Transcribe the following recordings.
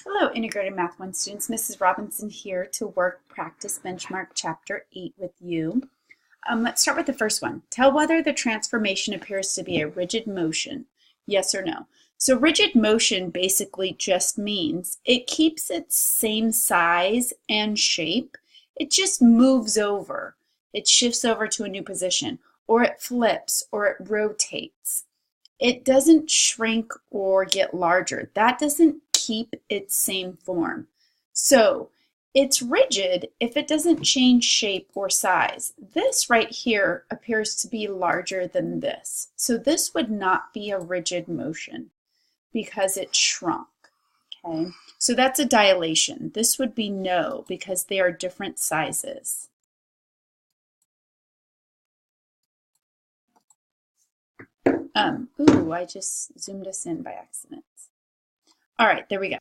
Hello, Integrated Math 1 students. Mrs. Robinson here to work Practice Benchmark Chapter 8 with you. Let's start with the first one. Tell whether the transformation appears to be a rigid motion, yes or no. So rigid motion basically just means it keeps its same size and shape. It just moves over. It shifts over to a new position, or it flips, or it rotates. It doesn't shrink or get larger. That doesn't keep its same form. So it's rigid if it doesn't change shape or size. This right here appears to be larger than this. So this would not be a rigid motion because it shrunk. Okay, so that's a dilation. This would be no because they are different sizes. I just zoomed us in by accident. All right, there we go.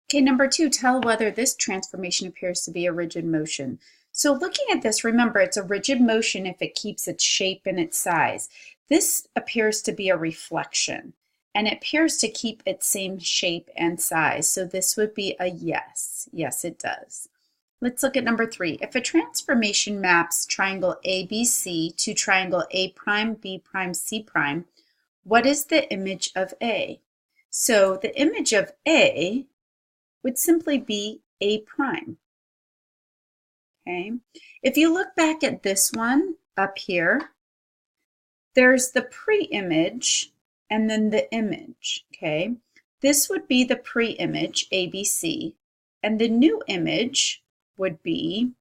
Okay, number 2, tell whether this transformation appears to be a rigid motion. So looking at this, remember it's a rigid motion if it keeps its shape and its size. This appears to be a reflection, and it appears to keep its same shape and size. So this would be a yes. Yes, it does. Let's look at number 3. If a transformation maps triangle ABC to triangle A prime, B prime, C prime, what is the image of A? So the image of A would simply be A prime. Okay. If you look back at this one up here, there's the pre-image and then the image. Okay. This would be the pre-image, ABC, and the new image would be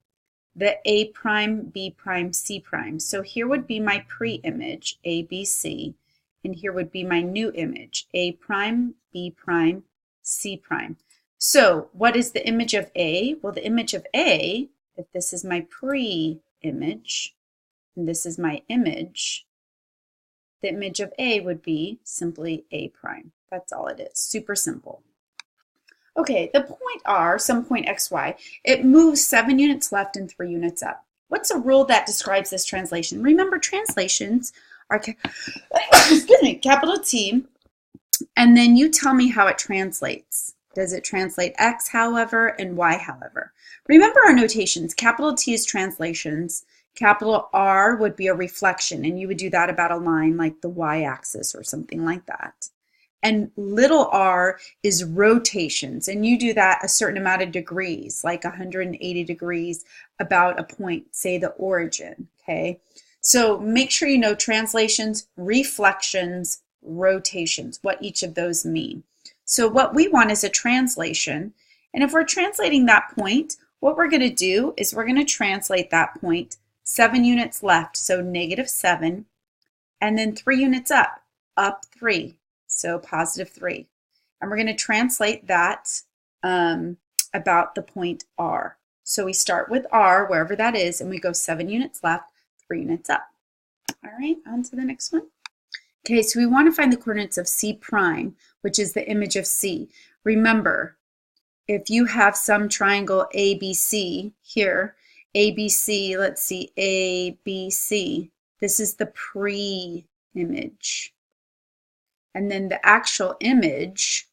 the A prime, B prime, C prime. So here would be my pre-image, ABC, and here would be my new image, A prime, B prime, C prime. So what is the image of A? Well, the image of A, if this is my pre-image, and this is my image, the image of A would be simply A prime. That's all it is, super simple. Okay, the point R, some point XY, it moves 7 units left and 3 units up. What's a rule that describes this translation? Remember, translations are excuse me, capital T, and then you tell me how it translates. Does it translate X, however, and Y, however? Remember our notations. Capital T is translations. Capital R would be a reflection, and you would do that about a line like the Y-axis or something like that. And little r is rotations, and you do that a certain amount of degrees, like 180 degrees about a point, say the origin, okay? So make sure you know translations, reflections, rotations, what each of those mean. So what we want is a translation, and if we're translating that point, what we're going to do is we're going to translate that point 7 units left, so -7, and then 3 units up 3, so +3. And we're going to translate that about the point R. So we start with R, wherever that is, and we go 7 units left, 3 units up. All right, on to the next one. Okay, so we want to find the coordinates of C prime, which is the image of C. Remember, if you have some triangle ABC here, ABC, let's see, ABC, this is the pre-image. And then the actual image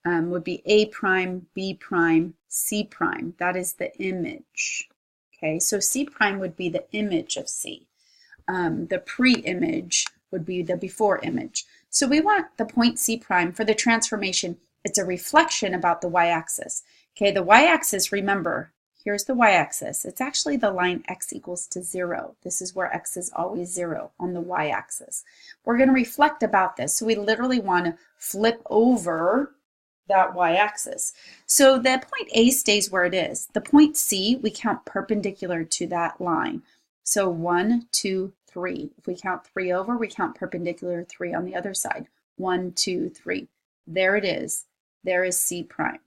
would be A prime, B prime, C prime. That is the image. Okay, so C prime would be the image of C. The pre-image would be the before image. So we want the point C prime for the transformation. It's a reflection about the y-axis. Okay, the y-axis, remember, here's the y-axis. It's actually the line x equals to 0. This is where x is always 0 on the y-axis. We're going to reflect about this. So we literally want to flip over that y-axis. So the point A stays where it is. The point C, we count perpendicular to that line. So 1, 2, 3. If we count 3 over, we count perpendicular 3 on the other side. 1, 2, 3. There it is. There is C prime.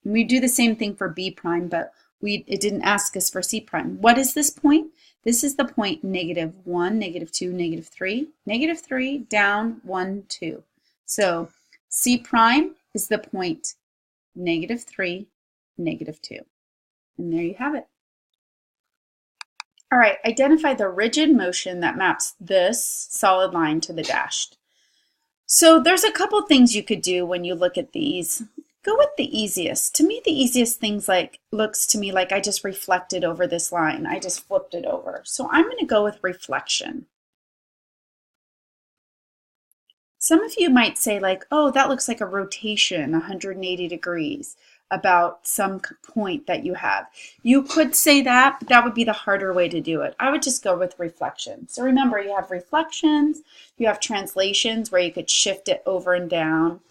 And we do the same thing for B prime, but it didn't ask us for C prime. What is this point? This is the point -1, -2, -3. -3, down, 1, 2. So C prime is the point -3, -2. And there you have it. All right, identify the rigid motion that maps this solid line to the dashed. So there's a couple things you could do when you look at these. Go with the easiest. To me, the easiest things looks to me like I just reflected over this line. I just flipped it over. So I'm going to go with reflection. Some of you might say like, oh, that looks like a rotation, 180 degrees about some point that you have. You could say that, but that would be the harder way to do it. I would just go with reflection. So remember, you have reflections, you have translations where you could shift it over and down.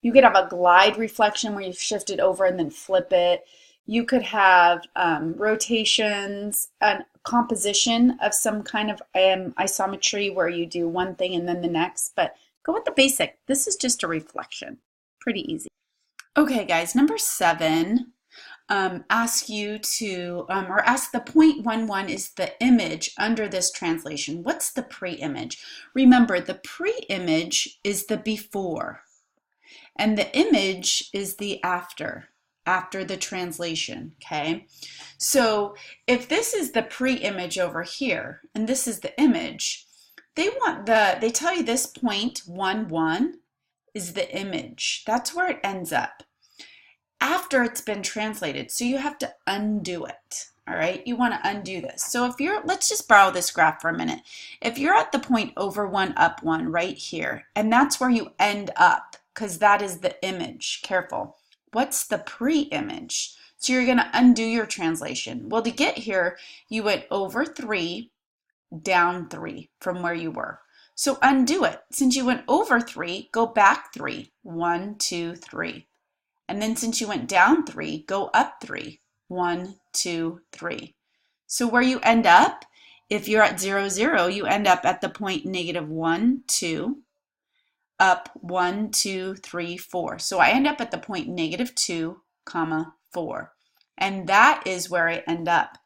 You could have a glide reflection where you shift it over and then flip it. You could have rotations, a composition of some kind of isometry where you do one thing and then the next, but go with the basic. This is just a reflection. Pretty easy. Okay, guys, number 7 asks you to, or ask the 0.11 is the image under this translation. What's the pre-image? Remember, the pre-image is the before, and the image is the after the translation, okay? So if this is the pre-image over here, and this is the image, they tell you this 0.11 is the image. That's where it ends up after it's been translated. So you have to undo it. All right, you want to undo this. So if you're, let's just borrow this graph for a minute. If you're at the point over 1, up 1 right here, and that's where you end up, because that is the image. Careful. What's the pre-image? So you're going to undo your translation. Well, to get here, you went over 3, down 3 from where you were. So undo it. Since you went over 3, go back 3. 1, 2, 3. And then since you went down 3, go up 3. 1, 2, 3. So where you end up, if you're at 0, 0, you end up at the point -1, 2, up 1, 2, 3, 4. So I end up at the point -2, 4. And that is where I end up.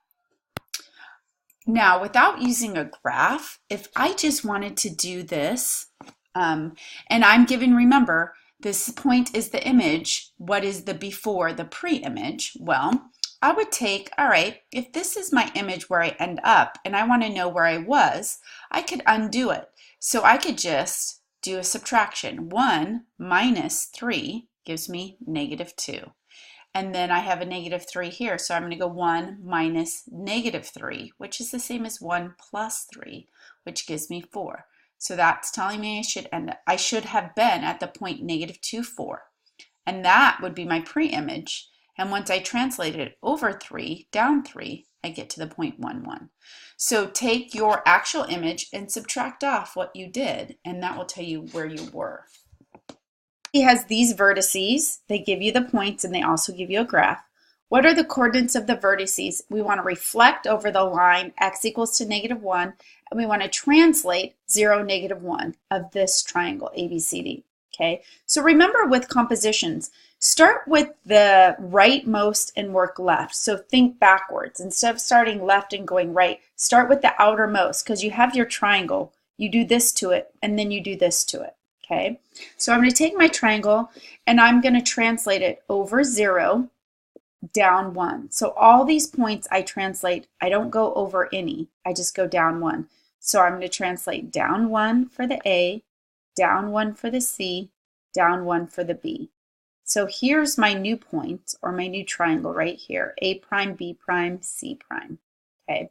Now, without using a graph, if I just wanted to do this, and I'm given, remember, this point is the image. What is the before, the pre-image? Well, I would take, all right, if this is my image where I end up and I want to know where I was, I could undo it. So I could just do a subtraction. 1 minus 3 gives me -2. And then I have a -3 here. So I'm going to go 1 minus -3, which is the same as 1 plus 3, which gives me 4. So that's telling me I should have been at the point -2, 4. And that would be my pre-image. And once I translate it over 3, down 3, I get to the 0.11. So take your actual image and subtract off what you did, and that will tell you where you were. It has these vertices. They give you the points, and they also give you a graph. What are the coordinates of the vertices? We want to reflect over the line x equals to -1, and we want to translate 0, -1 of this triangle ABCD. Okay, so remember with compositions, start with the rightmost and work left. So think backwards. Instead of starting left and going right, start with the outermost, because you have your triangle. You do this to it, and then you do this to it. Okay, so I'm going to take my triangle and I'm going to translate it over 0, down 1. So all these points I translate, I don't go over any, I just go down 1. So I'm going to translate down 1 for the A, down 1 for the C, down 1 for the B. So here's my new point, or my new triangle right here, A prime, B prime, C prime. Okay,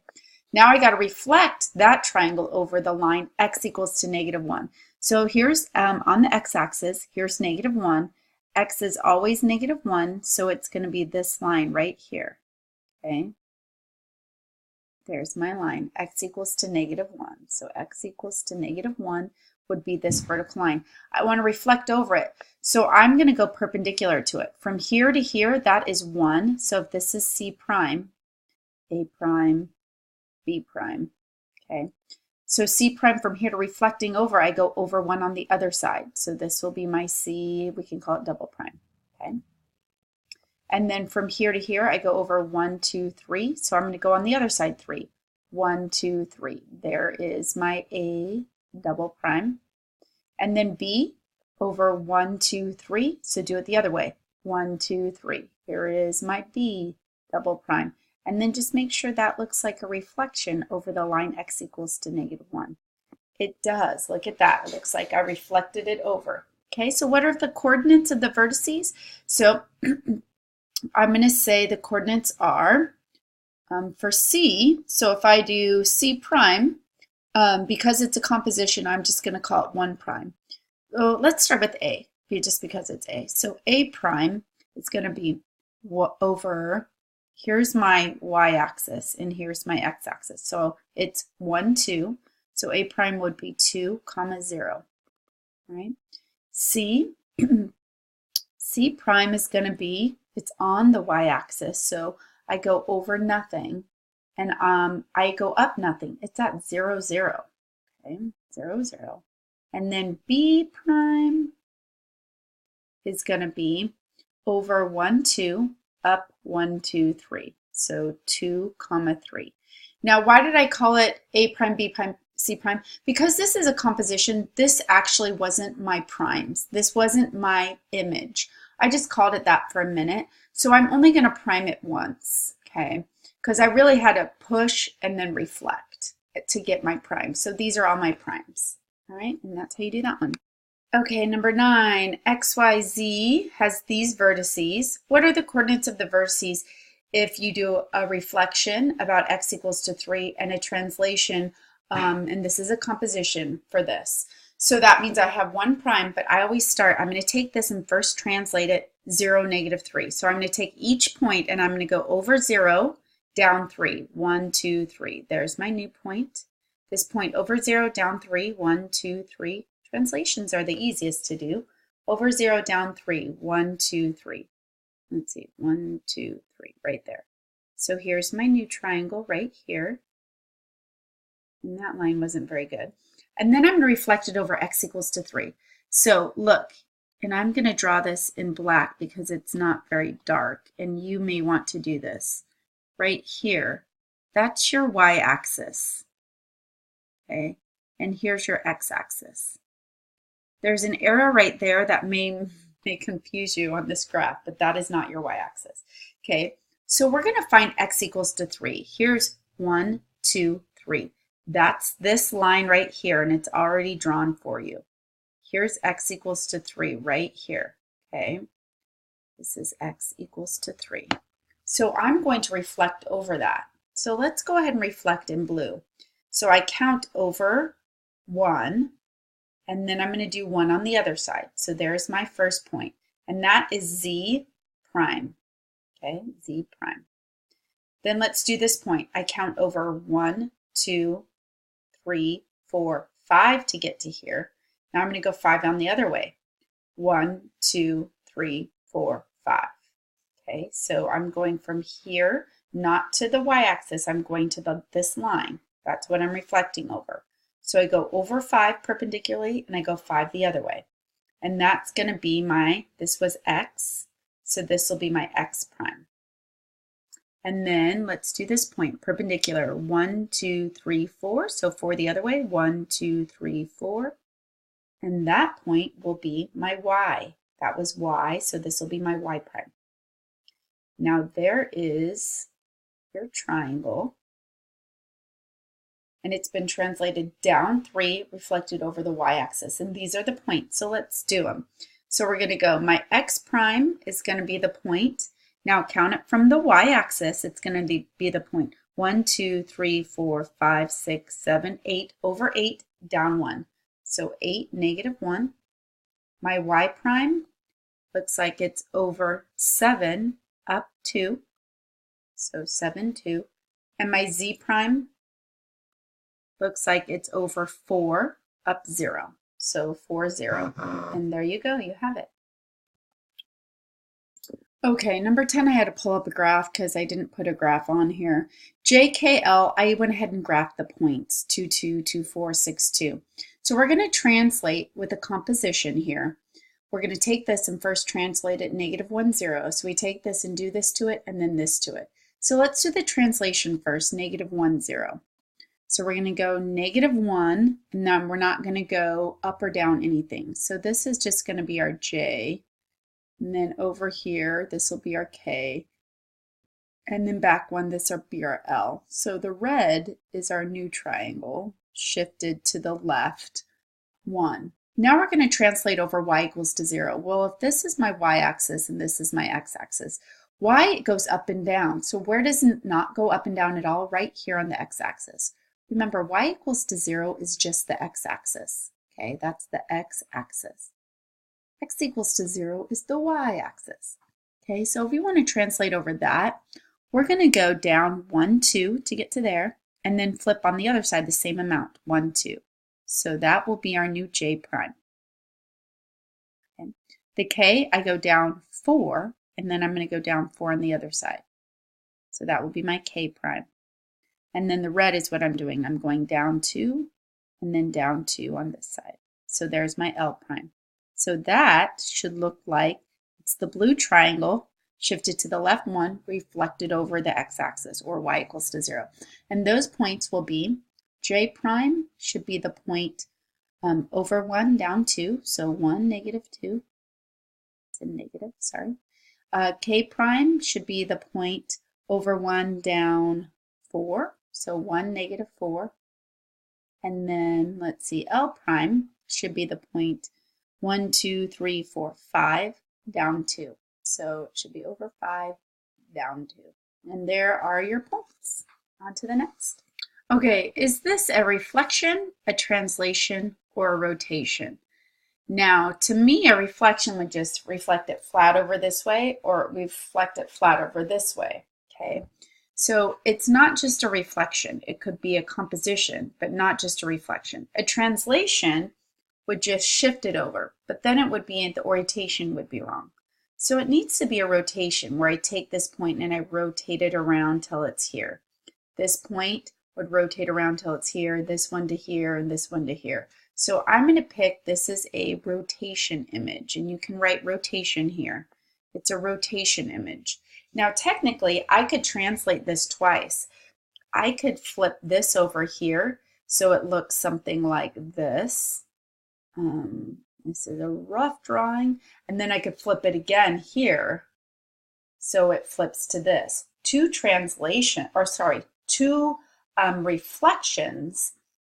now I got to reflect that triangle over the line x equals to -1. So here's on the x-axis, here's -1. X is always -1, so it's going to be this line right here. Okay, there's my line, x equals to -1. So x equals to -1 would be this vertical line. I want to reflect over it, so I'm going to go perpendicular to it. From here to here, that is 1. So if this is C prime, A prime, B prime, okay. So C prime from here to reflecting over, I go over 1 on the other side. So this will be my C, we can call it double prime, okay. And then from here to here, I go over 1, 2, 3. So I'm going to go on the other side 3. 1, 2, 3. There is my A double prime. And then B over 1, 2, 3. So do it the other way. 1, 2, 3. Here is my B double prime. And then just make sure that looks like a reflection over the line x equals to -1. It does. Look at that. It looks like I reflected it over. Okay, so what are the coordinates of the vertices? So I'm going to say the coordinates are for C, so if I do C prime, because it's a composition, I'm just going to call it 1 prime. So let's start with A, just because it's A. So A prime is going to be over, here's my y-axis, and here's my x-axis. So it's 1, 2. So A prime would be 2, 0. Right? C, C prime is going to be, it's on the y-axis, so I go over nothing, and I go up nothing. It's at 0, 0. Okay, 0, 0. And then B prime is going to be over 1, 2, up 1, 2, 3. So 2, 3. Now, why did I call it A prime, B prime, C prime? Because this is a composition. This actually wasn't my primes. This wasn't my image. I just called it that for a minute. So I'm only going to prime it once, okay? Because I really had to push and then reflect to get my primes. So these are all my primes, all right? And that's how you do that one. Okay, number 9, XYZ has these vertices. What are the coordinates of the vertices if you do a reflection about x equals to 3 and a translation, and this is a composition for this. So that means I have 1 prime, but I always start, I'm going to take this and first translate it 0, -3. So I'm going to take each point and I'm going to go over 0, down 3, 1, 2, 3. There's my new point. This point over 0, down 3, 1, 2, 3. Translations are the easiest to do. Over 0, down 3, 1, 2, 3. Let's see, 1, 2, 3, right there. So here's my new triangle right here. And that line wasn't very good. And then I'm going to reflect it over x equals to 3. So look, and I'm going to draw this in black because it's not very dark, and you may want to do this. Right here, that's your y-axis, okay? And here's your x-axis. There's an arrow right there that may confuse you on this graph, but that is not your y-axis. Okay, so we're going to find x equals to 3. Here's 1, 2, 3. That's this line right here, and it's already drawn for you. Here's x equals to 3 right here. Okay, this is x equals to 3. So I'm going to reflect over that. So let's go ahead and reflect in blue. So I count over 1. And then I'm going to do 1 on the other side. So there's my first point. And that is Z prime. Okay, Z prime. Then let's do this point. I count over 1, 2, 3, 4, 5 to get to here. Now I'm going to go 5 on the other way. 1, 2, 3, 4, 5. Okay, so I'm going from here, not to the y-axis. I'm going to this line. That's what I'm reflecting over. So I go over 5 perpendicularly, and I go 5 the other way. And that's going to be my, this was x, so this will be my x prime. And then let's do this point, perpendicular, 1, 2, 3, 4. So 4 the other way, 1, 2, 3, 4. And that point will be my y. That was y, so this will be my y prime. Now there is your triangle. And it's been translated down 3, reflected over the y-axis. And these are the points, so let's do them. So we're going to go, my x prime is going to be the point. Now count it from the y-axis. It's going to be the point. 1, 2, 3, 4, 5, 6, 7, 8, over 8, down 1. So 8, -1. My y prime looks like it's over 7, up 2. So 7, 2. And my z prime looks like it's over 4, up 0. So 4, 0. And there you go, you have it. Okay, number 10, I had to pull up a graph because I didn't put a graph on here. JKL, I went ahead and graphed the points, 2, 2, 2, 4, 6, 2. So we're going to translate with a composition here. We're going to take this and first translate it -1, 0. So we take this and do this to it and then this to it. So let's do the translation first, -1, 0. So we're going to go -1, and then we're not going to go up or down anything. So this is just going to be our J, and then over here, this will be our K, and then back 1, this will be our L. So the red is our new triangle, shifted to the left 1. Now we're going to translate over y equals to 0. Well, if this is my y-axis and this is my x-axis, y goes up and down. So where does it not go up and down at all? Right here on the x-axis. Remember, y equals to 0 is just the x-axis. Okay, that's the x-axis. X equals to 0 is the y-axis. Okay, so if we want to translate over that, we're going to go down 1, 2 to get to there, and then flip on the other side the same amount, 1, 2. So that will be our new j prime. Okay. The k, I go down 4, and then I'm going to go down 4 on the other side. So that will be my k prime. And then the red is what I'm doing. I'm going down 2, and then down 2 on this side. So there's my l prime. So that should look like it's the blue triangle shifted to the left one, reflected over the x-axis, or y equals to 0. And those points will be j prime should be the point over 1 down 2, so 1, negative 2. It's a negative, sorry. K prime should be the point over 1 down 4, so 1, negative 4. And then let's see, L prime should be the point 1, 2, 3, 4, 5 down 2. So it should be over 5 down 2. And there are your points. On to the next. Okay, is this a reflection, a translation, or a rotation? Now, to me, a reflection would just reflect it flat over this way, or reflect it flat over this way, okay? So it's not just a reflection. It could be a composition, but not just a reflection. A translation would just shift it over, but then it would be, the orientation would be wrong. So it needs to be a rotation where I take this point and I rotate it around till it's here. This point would rotate around till it's here, this one to here, and this one to here. So I'm going to pick, this is a rotation image, and you can write rotation here. It's a rotation image. Now technically, I could translate this twice. I could flip this over here so it looks something like this. This is a rough drawing, and then I could flip it again here so it flips to this. Two reflections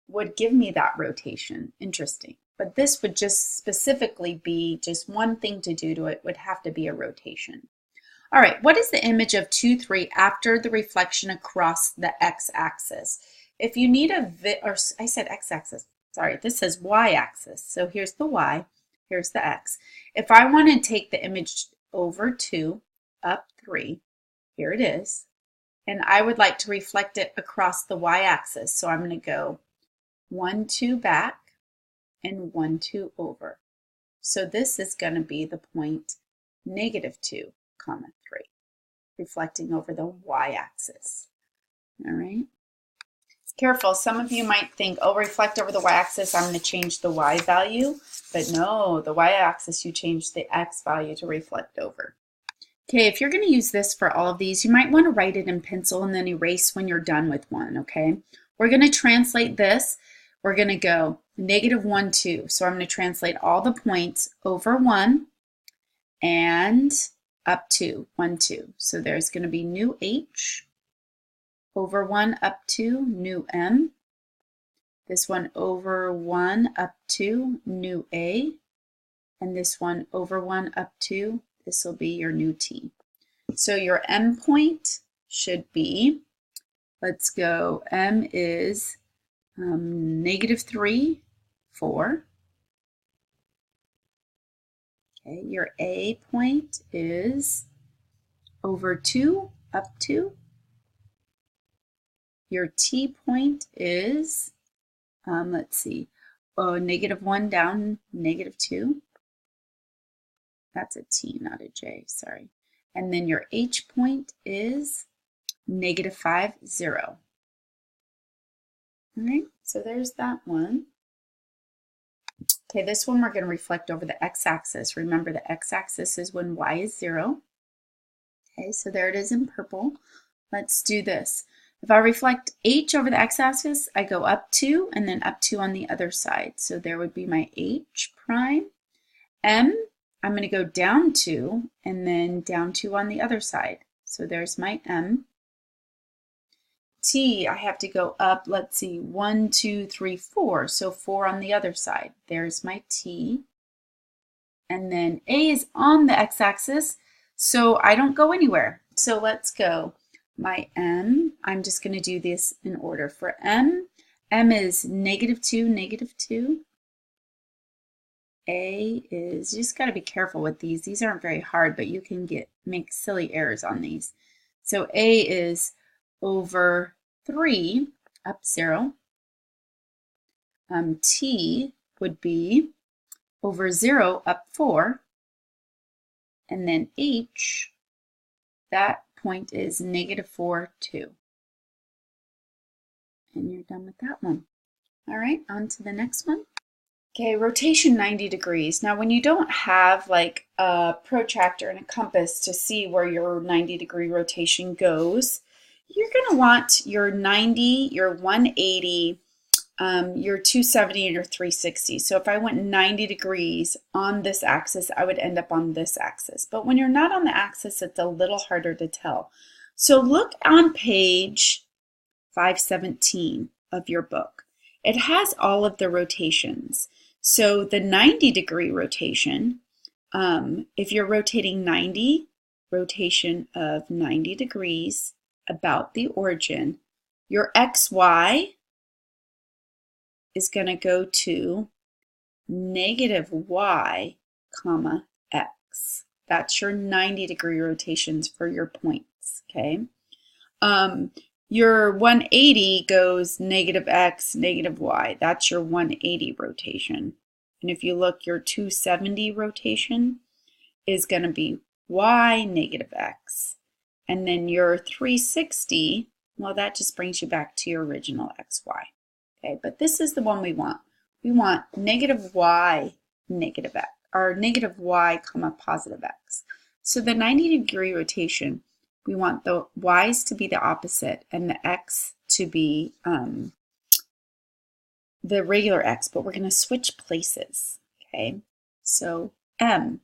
would give me that rotation. Interesting. But this would just specifically be just one thing to do to it, would have to be a rotation. All right, what is the image of 2, 3 after the reflection across the x-axis? If you need I said x-axis, sorry, this says y-axis. So here's the y, here's the x. If I want to take the image over 2, up 3, here it is, and I would like to reflect it across the y-axis. So I'm going to go 1, 2 back and 1, 2 over. So this is going to be the point negative 2, comma 3, reflecting over the y-axis. All right. Careful, some of you might think, oh, reflect over the y-axis, I'm going to change the y value. But no, the y-axis, you change the x value to reflect over. Okay, if you're going to use this for all of these, you might want to write it in pencil and then erase when you're done with one, okay? We're going to translate this. We're going to go negative 1, 2. So I'm going to translate all the points over 1 and up 2, 1, 2. So there's going to be new h, over 1 up 2, new m. This one over 1 up 2, new a. And this one over 1 up 2, this will be your new t. So your m point should be, let's go, m is negative 3, 4. Okay, your a point is over 2, up 2. Your t point is, let's see, negative 1 down, negative 2. That's a t, not a j, sorry. And then your h point is negative 5, 0. All right, so there's that one. Okay, this one we're going to reflect over the x-axis. Remember, the x-axis is when y is 0. Okay, so there it is in purple. Let's do this. If I reflect h over the x-axis, I go up 2 and then up 2 on the other side. So there would be my h prime. M, I'm going to go down 2 and then down 2 on the other side. So there's my m. T, I have to go up, let's see, 1, 2, 3, 4. So 4 on the other side. There's my T. And then A is on the x-axis, so I don't go anywhere. So let's go. My M, I'm just going to do this in order. For M, M is -2, -2. A is, you just got to be careful with these. These aren't very hard, but you can make silly errors on these. So A is over 3, up 0. T would be over 0, up 4. And then H, that point is -4, 2. And you're done with that one. All right, on to the next one. Okay, rotation 90 degrees. Now, when you don't have like a protractor and a compass to see where your 90-degree rotation goes, you're going to want your 90, your 180, your 270, and your 360. So if I went 90 degrees on this axis, I would end up on this axis. But when you're not on the axis, it's a little harder to tell. So look on page 517 of your book. It has all of the rotations. So the 90-degree rotation, if you're rotating 90, rotation of 90 degrees about the origin, your XY is going to go to -y, comma, x. That's your 90-degree rotations for your points, okay? Your 180 goes -x, -y. That's your 180 rotation. And if you look, your 270 rotation is going to be y, -x. And then your 360, well, that just brings you back to your original xy. Okay, but this is the one we want. We want -y, x, or -y, comma, positive x. So the 90-degree rotation, we want the y's to be the opposite and the x to be the regular x, but we're going to switch places, okay? So M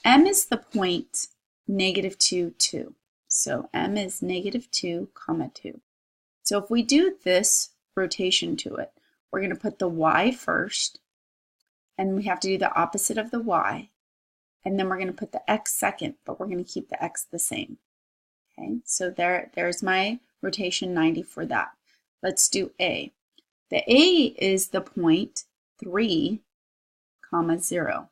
is the point -2, 2. So M is -2, comma, 2. So if we do this rotation to it, we're going to put the y first, and we have to do the opposite of the y, and then we're going to put the x second, but we're going to keep the x the same. Okay, so there's my rotation 90 for that. Let's do A. The A is the point 3, comma, 0.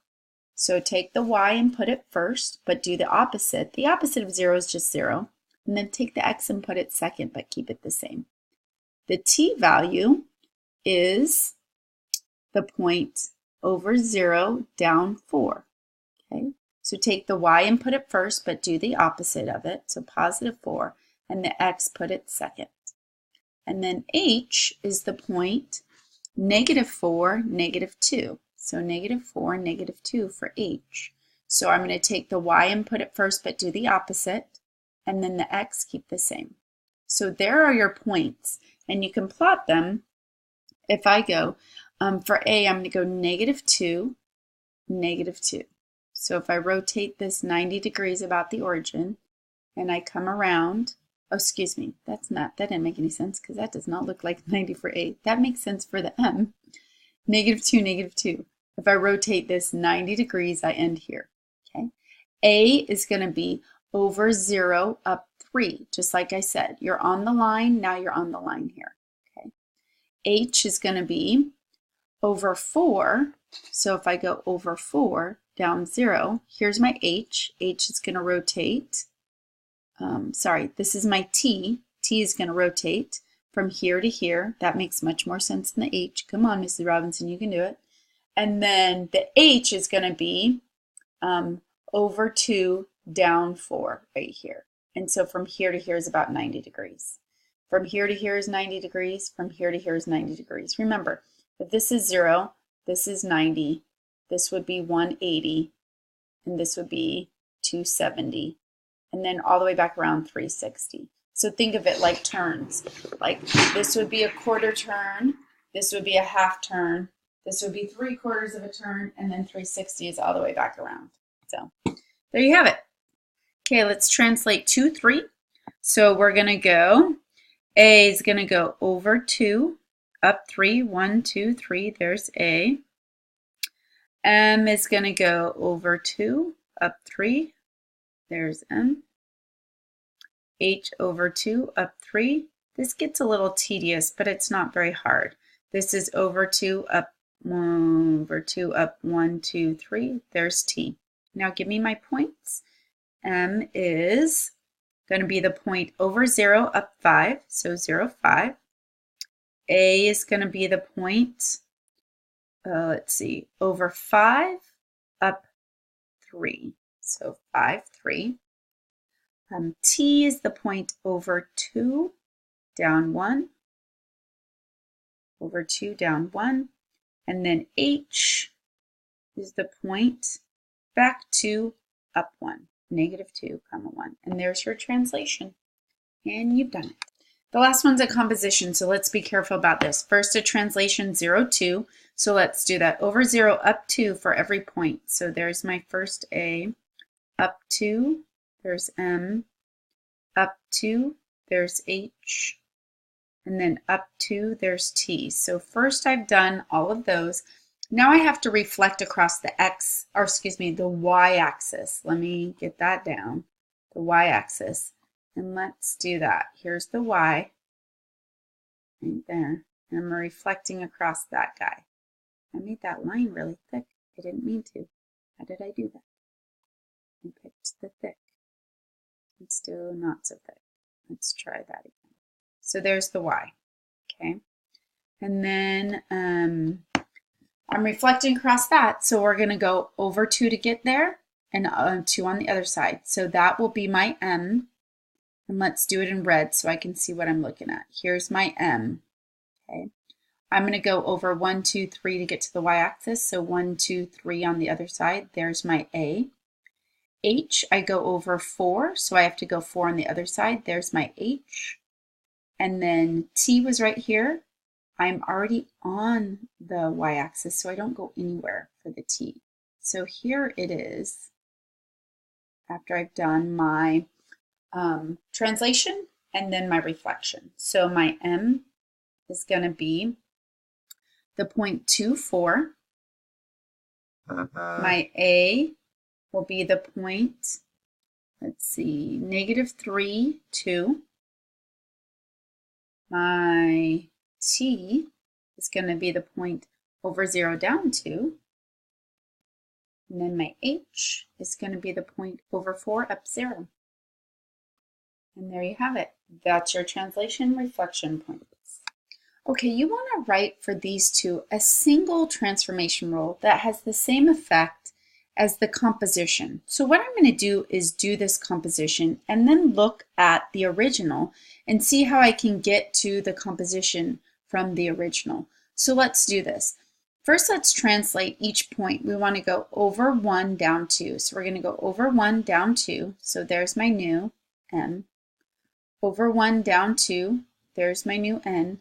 So take the y and put it first, but do the opposite. The opposite of 0 is just 0. And then take the x and put it second, but keep it the same. The t value is the point over 0, down 4. Okay. So take the y and put it first, but do the opposite of it, so +4, and the x, put it second. And then h is the point -4, -2. So -4, -2 for h. So I'm going to take the y and put it first, but do the opposite, and then the x, keep the same. So there are your points, and you can plot them. If I go, for A, I'm going to go -2, -2. So if I rotate this 90 degrees about the origin and I come around, oh, excuse me, that didn't make any sense because that does not look like 90 for A. That makes sense for the M. -2, -2. If I rotate this 90 degrees, I end here, okay? A is going to be over 0, up 3, just like I said. You're on the line, now you're on the line here, okay? H is going to be over 4, so if I go over 4, down 0, here's my H. H is going to rotate. Sorry, this is my T. T is going to rotate from here to here. That makes much more sense than the H. Come on, Mrs. Robinson, you can do it. And then the H is going to be over 2, down 4 right here. And so from here to here is about 90 degrees. From here to here is 90 degrees. From here to here is 90 degrees. Remember, if this is 0, this is 90. This would be 180, and this would be 270, and then all the way back around 360. So think of it like turns. Like this would be a quarter turn, this would be a half turn, this would be 3/4 of a turn, and then 360 is all the way back around. So there you have it. Okay, let's translate 2, 3. So we're going to go A is going to go over 2, up 3, 1, 2, 3, there's A. M is going to go over 2, up 3, there's M. H over 2, up 3. This gets a little tedious, but it's not very hard. This is over 2, up 1, over 2, up 1, 2, 3. There's T. Now give me my points. M is going to be the point over 0, up 5, so 0, 5. A is going to be the point, let's see, over 5, up 3, so 5, 3. T is the point over 2, down 1, over 2, down 1. And then H is the point back 2, up 1, negative 2, comma 1. And there's your translation. And you've done it. The last one's a composition, so let's be careful about this. First, a translation 0, 2. So let's do that. Over 0, up 2 for every point. So there's my first A, up 2, there's M, up 2, there's H, and then up 2, there's T. So first I've done all of those. Now I have to reflect across the the y-axis. Let me get that down, the y-axis. And let's do that. Here's the y, right there. And I'm reflecting across that guy. I made that line really thick. I didn't mean to. How did I do that? I picked the thick. It's still not so thick. Let's try that again. So there's the y, okay? And then I'm reflecting across that, so we're going to go over 2 to get there and 2 on the other side. So that will be my M, and let's do it in red so I can see what I'm looking at. Here's my M, okay? I'm going to go over 1, 2, 3 to get to the y-axis, so 1, 2, 3 on the other side. There's my A. H, I go over 4, so I have to go 4 on the other side. There's my H. And then T was right here. I'm already on the y-axis, so I don't go anywhere for the T. So here it is after I've done my translation and then my reflection. So my M is going to be the point 2, 4. My A will be the point, let's see, negative 3, 2. My T is going to be the point over 0, down 2. And then my H is going to be the point over 4, up 0. And there you have it. That's your translation reflection points. Okay, you want to write for these two a single transformation rule that has the same effect as the composition. So what I'm going to do is do this composition and then look at the original and see how I can get to the composition from the original. So let's do this. First, let's translate each point. We want to go over 1, down 2. So we're going to go over 1, down 2. So there's my new M. Over 1, down 2. There's my new N.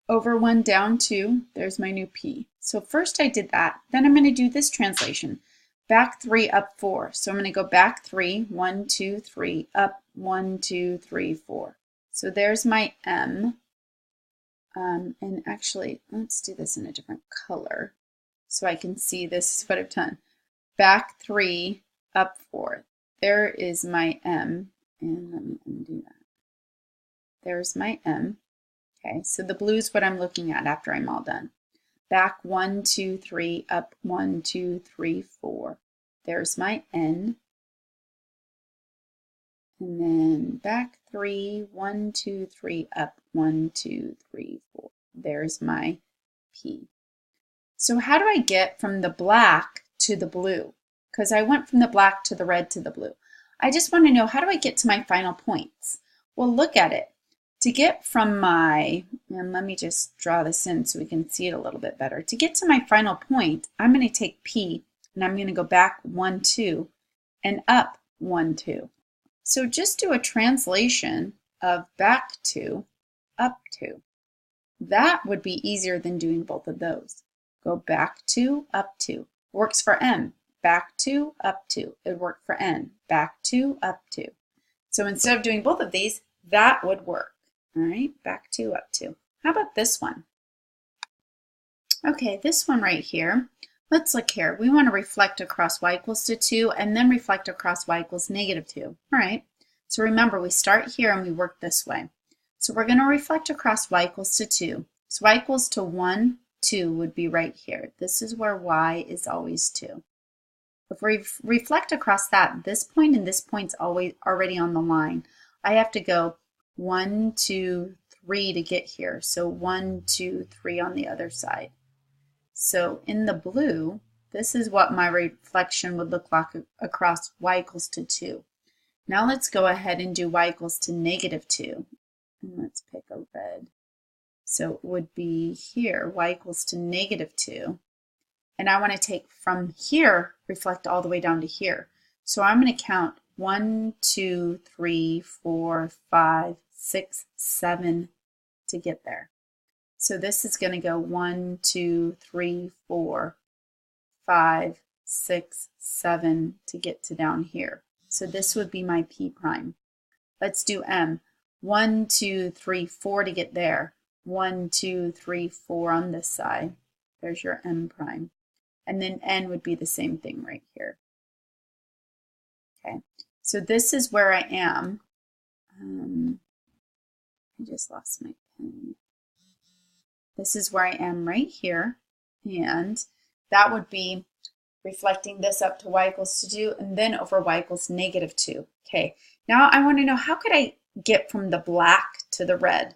Over 1, down 2. There's my new P. So first I did that. Then I'm going to do this translation. Back 3, up 4. So I'm going to go back 3, 1, 2, 3, up 1, 2, 3, 4. So there's my M. And actually, let's do this in a different color so I can see this is what I've done. Back 3, up 4. There is my M. And let me undo that. There's my M. Okay, so the blue is what I'm looking at after I'm all done. Back 1, 2, 3, up 1, 2, 3, 4. There's my N. And then back 3, 1, 2, 3, up 1, 2, 3, 4. There's my P. So how do I get from the black to the blue? Because I went from the black to the red to the blue. I just want to know, how do I get to my final points? Well, look at it. To get from my, and let me just draw this in so we can see it a little bit better. To get to my final point, I'm going to take P and I'm going to go back 1, 2 and up 1, 2. So just do a translation of back 2, up 2. That would be easier than doing both of those. Go back 2, up 2. Works for M. Back 2, up 2. It worked for N. Back 2, up 2. So instead of doing both of these, That would work. All right, back to up to. How about this one? Okay, this one right here. Let's look here. We want to reflect across y equals to 2 and then reflect across y equals negative 2. All right, so remember we start here and we work this way. So we're going to reflect across y equals to 2. So y equals to 1, 2 would be right here. This is where y is always 2. If we reflect across that, this point and this point's always already on the line. I have to go 1, 2, 3 to get here. So 1, 2, 3 on the other side. So in the blue, this is what my reflection would look like across y equals to 2. Now let's go ahead and do y equals to negative 2. And let's pick a red. So it would be here, y equals to negative 2. And I want to take from here, reflect all the way down to here. So I'm going to count 1, 2, 3, 4, 5, 6, 7 to get there. So this is going to go 1, 2, 3, 4, 5, 6, 7 to get to down here. So this would be my P prime. Let's do M. 1, 2, 3, 4 to get there. 1, 2, 3, 4 on this side. There's your M prime. And then N would be the same thing right here. Okay, so this is where I am. I just lost my pen. This is where I am right here, and that would be reflecting this up to y equals to 2 and then over y equals negative 2. Okay, now I want to know how could I get from the black to the red?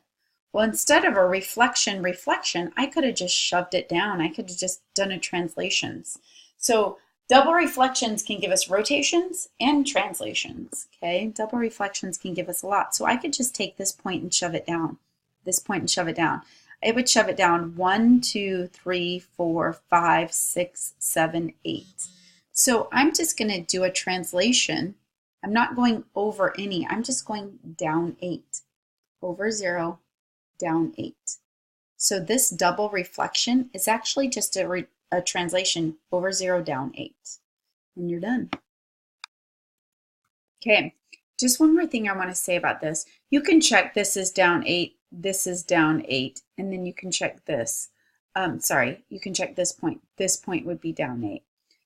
Well, instead of a reflection, I could have just shoved it down. I could have just done a translations. So double reflections can give us rotations and translations, okay? Double reflections can give us a lot. So I could just take this point and shove it down, this point and shove it down. It would shove it down 1, 2, 3, 4, 5, 6, 7, 8. So I'm just going to do a translation. I'm not going over any. I'm just going down 8. Over 0, down 8. So this double reflection is actually just a translation over 0, down 8. And you're done. Okay, just one more thing I want to say about this. You can check this is down 8. This is down 8, and then you can check this. You can check this point. This point would be down 8.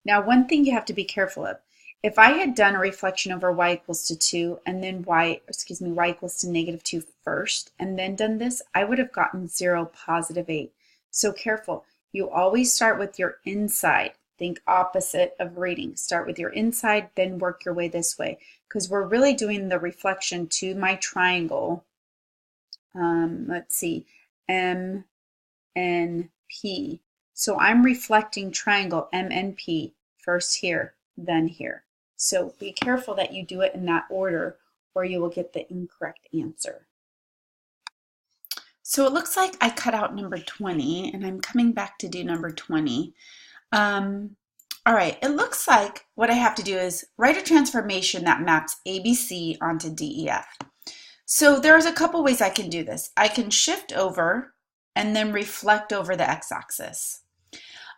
Now, one thing you have to be careful of. If I had done a reflection over y equals to 2 and then y equals to negative 2 first, and then done this, I would have gotten 0, positive 8. So careful. You always start with your inside. Think opposite of reading. Start with your inside, then work your way this way, because we're really doing the reflection to my triangle. Let's see, M, N, P. So I'm reflecting triangle M, N, P first here, then here. So be careful that you do it in that order or you will get the incorrect answer. So it looks like I cut out number 20 and I'm coming back to do number 20. All right, it looks like what I have to do is write a transformation that maps ABC onto DEF. So there's a couple ways I can do this. I can shift over and then reflect over the x-axis.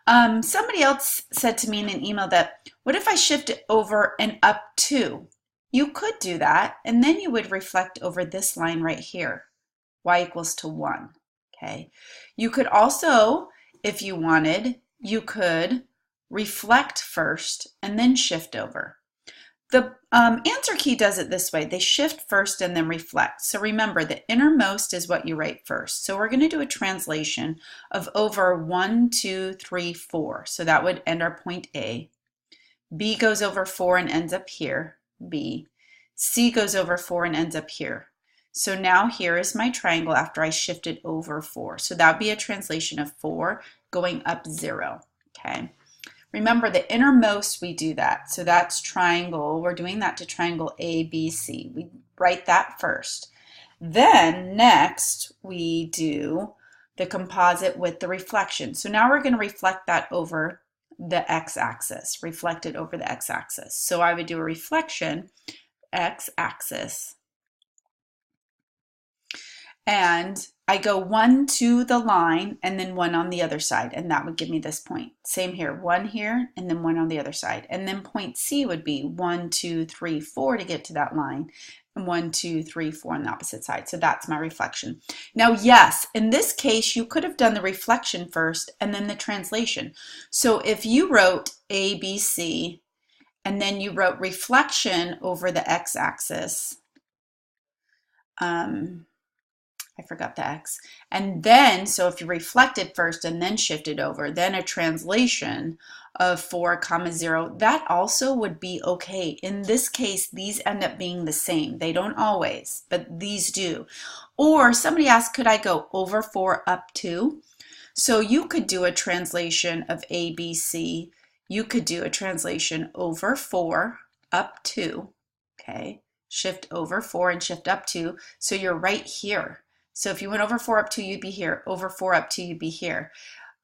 Somebody else said to me in an email that, what if I shift it over and up 2? You could do that, and then you would reflect over this line right here, y equals to 1, okay? You could also, if you wanted, you could reflect first and then shift over. The answer key does it this way. They shift first and then reflect. So remember, the innermost is what you write first. So we're going to do a translation of over 1, 2, 3, 4. So that would end our point A. B goes over 4 and ends up here, B. C goes over 4 and ends up here. So now here is my triangle after I shifted over 4. So that would be a translation of 4 going up 0, okay? Remember, the innermost, we do that. So that's triangle. We're doing that to triangle ABC. We write that first. Then next, we do the composite with the reflection. So now we're going to reflect that over the x-axis, reflect it over the x-axis. So I would do a reflection, x-axis. and I go 1 to the line and then 1 on the other side, and that would give me this point. Same here, 1 here and then 1 on the other side. And then point C would be 1, 2, 3, 4 to get to that line, and 1, 2, 3, 4 on the opposite side. So that's my reflection. Now, yes, in this case, you could have done the reflection first and then the translation. So if you wrote A, B, C, and then you wrote reflection over the x-axis, I forgot the x. And then, so if you reflected first and then shifted over, then a translation of 4, 0, that also would be okay. In this case, these end up being the same. They don't always, but these do. Or somebody asked, could I go over 4 up 2? So you could do a translation of A, B, C. You could do a translation over 4 up 2, okay? Shift over 4 and shift up 2, so you're right here. So if you went over 4 up 2, you'd be here. Over 4 up 2, you'd be here.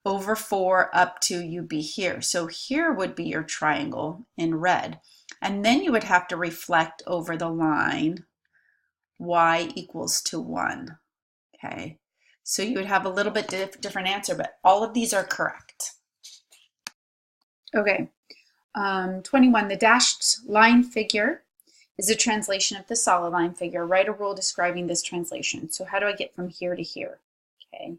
Over 4 up 2, you'd be here. So here would be your triangle in red. And then you would have to reflect over the line y equals to 1, okay? So you would have a little bit different answer, but all of these are correct. Okay, 21, the dashed line figure is a translation of the solid line figure. Write a rule describing this translation. So how do I get from here to here? Okay,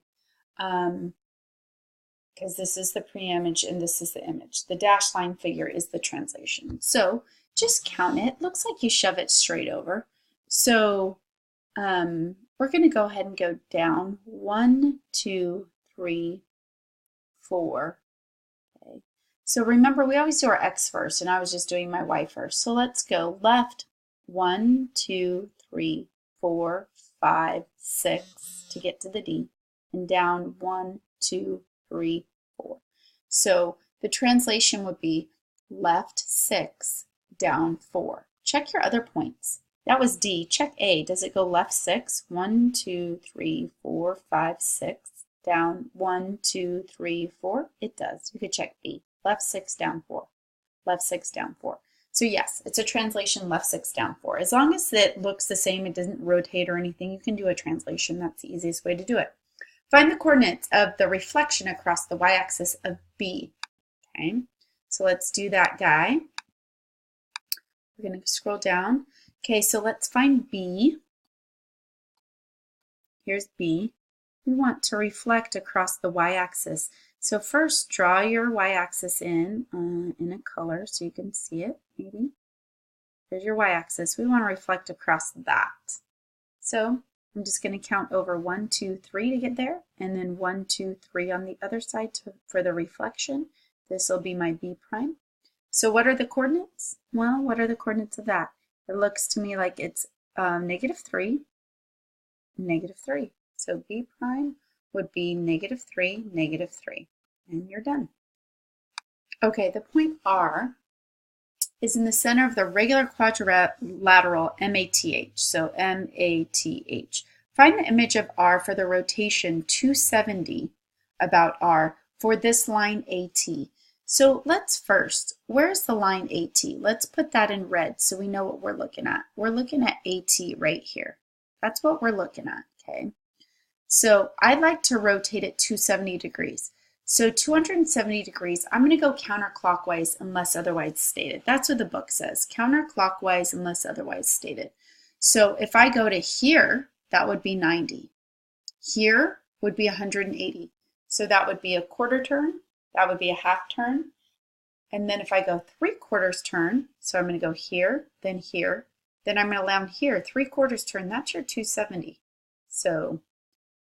because this is the pre-image and this is the image. The dashed line figure is the translation. So just count it. Looks like you shove it straight over. So we're going to go ahead and go down 1, 2, 3, 4. Okay. So remember, we always do our x first, and I was just doing my y first. So let's go left 1, 2, 3, 4, 5, 6 to get to the D, and down 1, 2, 3, 4. So the translation would be left 6, down 4. Check your other points. That was D. Check A. Does it go left 6? 1, 2, 3, 4, 5, 6. Down 1, 2, 3, 4. It does. You could check B. Left 6, down 4. Left 6, down 4. So yes, it's a translation left 6, down 4. As long as it looks the same, it doesn't rotate or anything, you can do a translation. That's the easiest way to do it. Find the coordinates of the reflection across the y-axis of B. Okay, so let's do that guy. We're going to scroll down. Okay, so let's find B. Here's B. We want to reflect across the y-axis. So first, draw your y-axis in a color so you can see it, maybe. There's your y-axis. We want to reflect across that. So I'm just going to count over 1, 2, 3 to get there, and then 1, 2, 3 on the other side for the reflection. This will be my B prime. So what are the coordinates? Well, what are the coordinates of that? It looks to me like it's -3, -3. So B prime would be -3, -3, and you're done. Okay, the point R is in the center of the regular quadrilateral MATH, so MATH. Find the image of R for the rotation 270 about R for this line AT. So let's first, where's the line AT? Let's put that in red so we know what we're looking at. We're looking at AT right here. That's what we're looking at, okay? So I'd like to rotate it 270 degrees. So 270 degrees, I'm going to go counterclockwise unless otherwise stated. That's what the book says, counterclockwise unless otherwise stated. So if I go to here, that would be 90. Here would be 180. So that would be a quarter turn. That would be a half turn. And then if I go 3/4 turn, so I'm going to go here, then I'm going to land here, 3/4 turn, that's your 270. So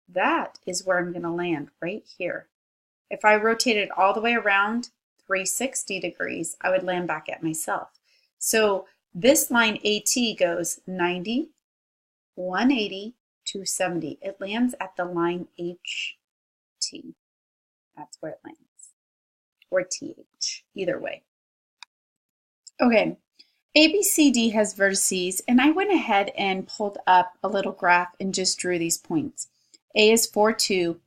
that is where I'm going to land, right here. If I rotated all the way around 360 degrees, I would land back at myself. So this line AT goes 90, 180, 270. It lands at the line HT. That's where it lands. Or TH, either way. Okay, ABCD has vertices, and I went ahead and pulled up a little graph and just drew these points. A is 4, 2,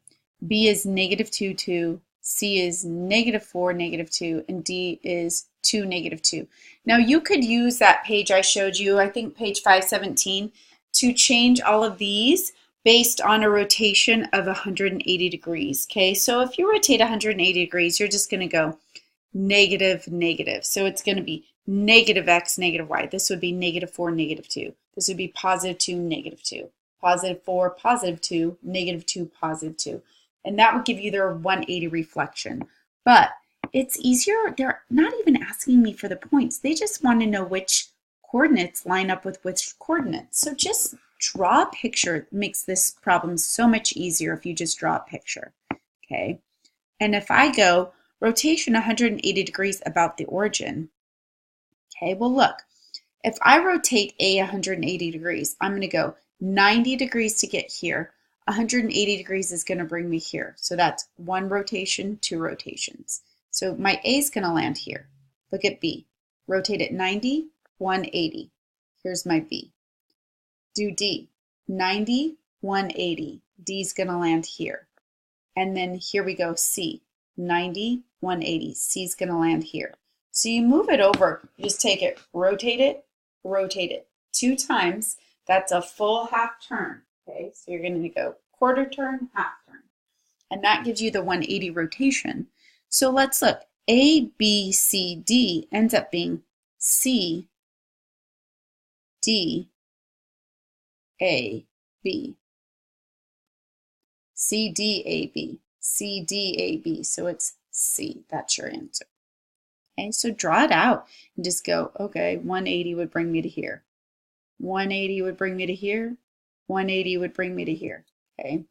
B is -2, 2, C is -4, -2, and D is 2, -2. Now you could use that page I showed you, I think page 517, to change all of these, based on a rotation of 180 degrees. Okay, so if you rotate 180 degrees, you're just going to go negative, negative. So it's going to be negative x, negative y. This would be -4, -2. This would be +2, -2. +4, +2, -2, +2. And that would give you their 180 reflection. But it's easier. They're not even asking me for the points. They just want to know which coordinates line up with which coordinates. So just draw a picture. It makes this problem so much easier if you just draw a picture. Okay. And if I go rotation 180 degrees about the origin, okay, well look, if I rotate A 180 degrees, I'm going to go 90 degrees to get here. 180 degrees is going to bring me here. So that's one rotation, two rotations. So my A is going to land here. Look at B. Rotate it 90, 180. Here's my B. Do D. 90, 180. D is going to land here. And then here we go, C. 90, 180. C is going to land here. So you move it over. You just take it, rotate it, rotate it. 2 times. That's a full half turn. Okay, so you're going to go quarter turn, half turn. And that gives you the 180 rotation. So let's look. A, B, C, D ends up being C, D, A, B. C, D, A, B. C, D, A, B. So it's C. That's your answer. Okay, so draw it out and just go, okay, 180 would bring me to here. 180 would bring me to here. 180 would bring me to here. Okay,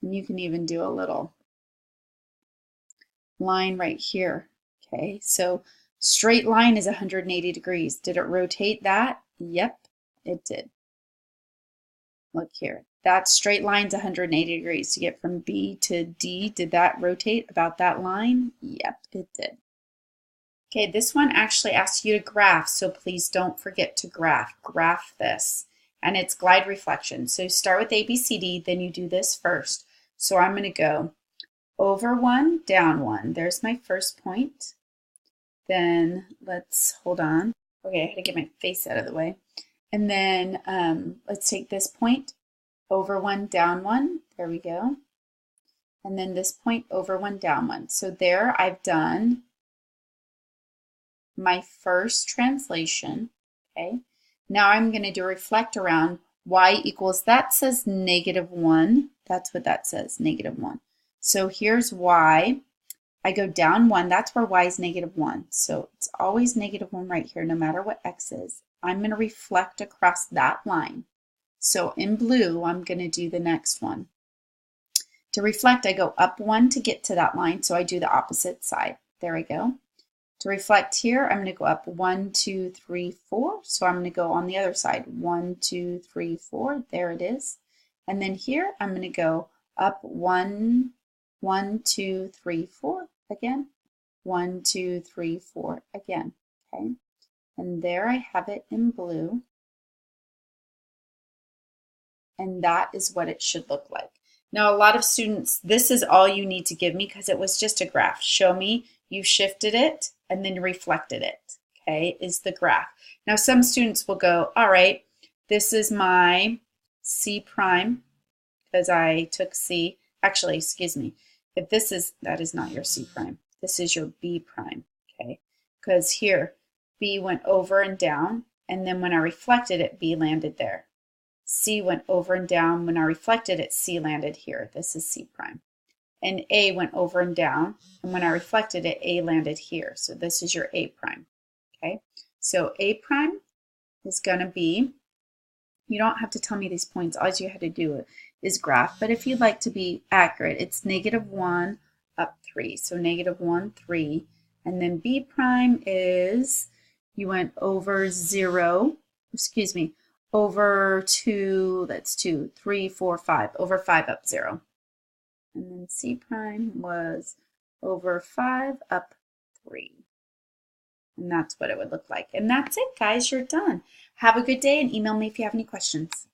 and you can even do a little line right here. Okay, so straight line is 180 degrees. Did it rotate that? Yep, it did. Look here. That straight line's 180 degrees to get from B to D. Did that rotate about that line? Yep, it did. Okay, this one actually asks you to graph, so please don't forget to graph. Graph this. And it's glide reflection. So start with ABCD, then you do this first. So I'm going to go over 1, down 1. There's my first point. Then let's, hold on. Okay, I had to get my face out of the way. And then let's take this point, over 1, down 1. There we go. And then this point, over 1, down 1. So there I've done my first translation. Okay. Now I'm going to do reflect around y equals, that says -1. That's what that says, -1. So here's y. I go down 1. That's where y is -1. So it's always -1 right here, no matter what x is. I'm going to reflect across that line. So in blue, I'm going to do the next one. To reflect, I go up 1 to get to that line, so I do the opposite side. There I go. To reflect here, I'm going to go up 1, 2, 3, 4. So I'm going to go on the other side. 1, 2, 3, 4. There it is. And then here, I'm going to go up 1, 1, 2, 3, 4 again. 1, 2, 3, 4 again. Okay. And there I have it in blue. And that is what it should look like. Now, a lot of students, this is all you need to give me because it was just a graph. Show me you shifted it and then reflected it, okay, is the graph. Now, some students will go, all right, this is my C prime because I took C. Actually, excuse me, if this is, that is not your C prime. This is your B prime, okay, because here B went over and down, and then when I reflected it, B landed there. C went over and down. When I reflected it, C landed here. This is C prime. And A went over and down, and when I reflected it, A landed here. So this is your A prime, okay? So A prime is going to be, you don't have to tell me these points, all you had to do is graph, but if you'd like to be accurate, it's -1 up 3, so -1, 3, and then B prime is, you went over 0, excuse me, over 2, that's 2, 3, 4, 5, over 5 up 0. And then C prime was over 5 up 3. And that's what it would look like. And that's it, guys. You're done. Have a good day and email me if you have any questions.